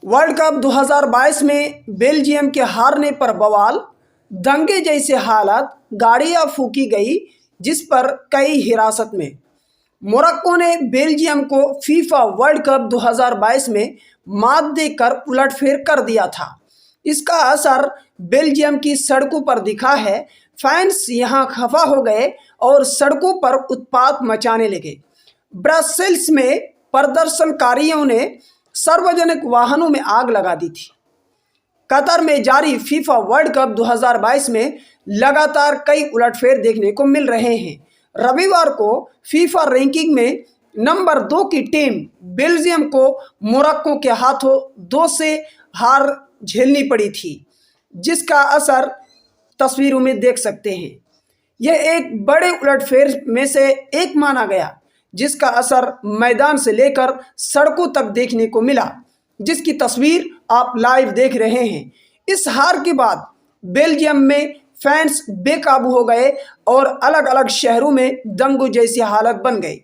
World cup 2022 में Belgium के हारने पर बवाल, दंगे जैसे हालात, गाड़ियां फूकी गई जिस पर कई हिरासत में। मोरक्को ने बेल्जियम को फीफा वर्ल्ड कप 2022 में मात देकर उलटफेर कर दिया था। इसका असर बेल्जियम की सड़कों पर दिखा है। फैंस यहां खफा हो गए और सड़कों पर उत्पात मचाने लगे। ब्रसेल्स में प्रदर्शनकारियों ने सार्वजनिक वाहनों में आग लगा दी थी। कतर में जारी फीफा वर्ल्ड कप 2022 में लगातार कई उलटफेर देखने को मिल रहे हैं। रविवार को फीफा रैंकिंग में नंबर 2 की टीम बेल्जियम को मोरक्को के हाथों 2 से हार झेलनी पड़ी थी, जिसका असर तस्वीरों में देख सकते हैं। यह एक बड़े उलटफेर में से एक माना गया, जिसका असर मैदान से लेकर सड़कों तक देखने को मिला, जिसकी तस्वीर आप लाइव देख रहे हैं। इस हार के बाद बेल्जियम में फैंस बेकाबू हो गए और अलग अलग शहरों में दंगों जैसी हालत बन गई।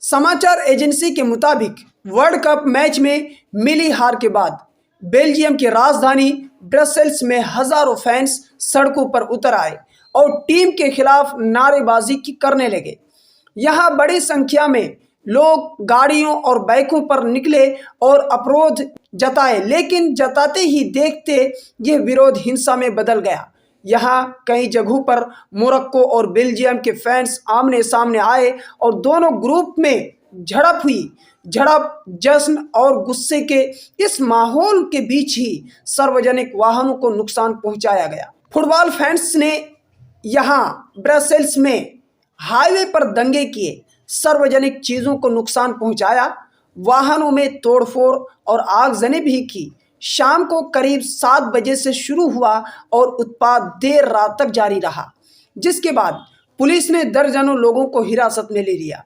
समाचार एजेंसी के मुताबिक वर्ल्ड कप मैच में मिली हार के बाद बेल्जियम की राजधानी ब्रसेल्स में हजारों फैंस सड़कों पर उतर आए और टीम के खिलाफ नारेबाजी करने लगे। यहाँ बड़ी संख्या में लोग गाड़ियों और बाइकों पर निकले और अवरोध जताए, लेकिन जताते ही देखते यह विरोध हिंसा में बदल गया। यहाँ कई जगहों पर मोरक्को और बेल्जियम के फैंस आमने सामने आए और दोनों ग्रुप में झड़प हुई। झड़प, जश्न और गुस्से के इस माहौल के बीच ही सार्वजनिक वाहनों को नुकसान पहुंचाया गया। फुटबॉल फैंस ने यहाँ ब्रसेल्स में हाईवे पर दंगे किए, सार्वजनिक चीज़ों को नुकसान पहुंचाया, वाहनों में तोड़फोड़ और आगजनी भी की। शाम को करीब 7 बजे से शुरू हुआ और उत्पात देर रात तक जारी रहा, जिसके बाद पुलिस ने दर्जनों लोगों को हिरासत में ले लिया।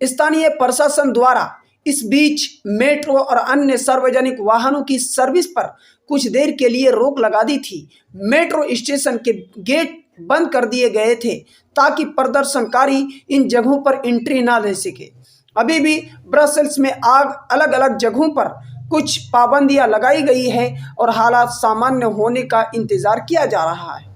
स्थानीय प्रशासन द्वारा इस बीच मेट्रो और अन्य सार्वजनिक वाहनों की सर्विस पर कुछ देर के लिए रोक लगा दी थी। मेट्रो स्टेशन के गेट बंद कर दिए गए थे ताकि प्रदर्शनकारी इन जगहों पर एंट्री ना ले सके। अभी भी ब्रसेल्स में अलग अलग जगहों पर कुछ पाबंदियां लगाई गई है और हालात सामान्य होने का इंतजार किया जा रहा है।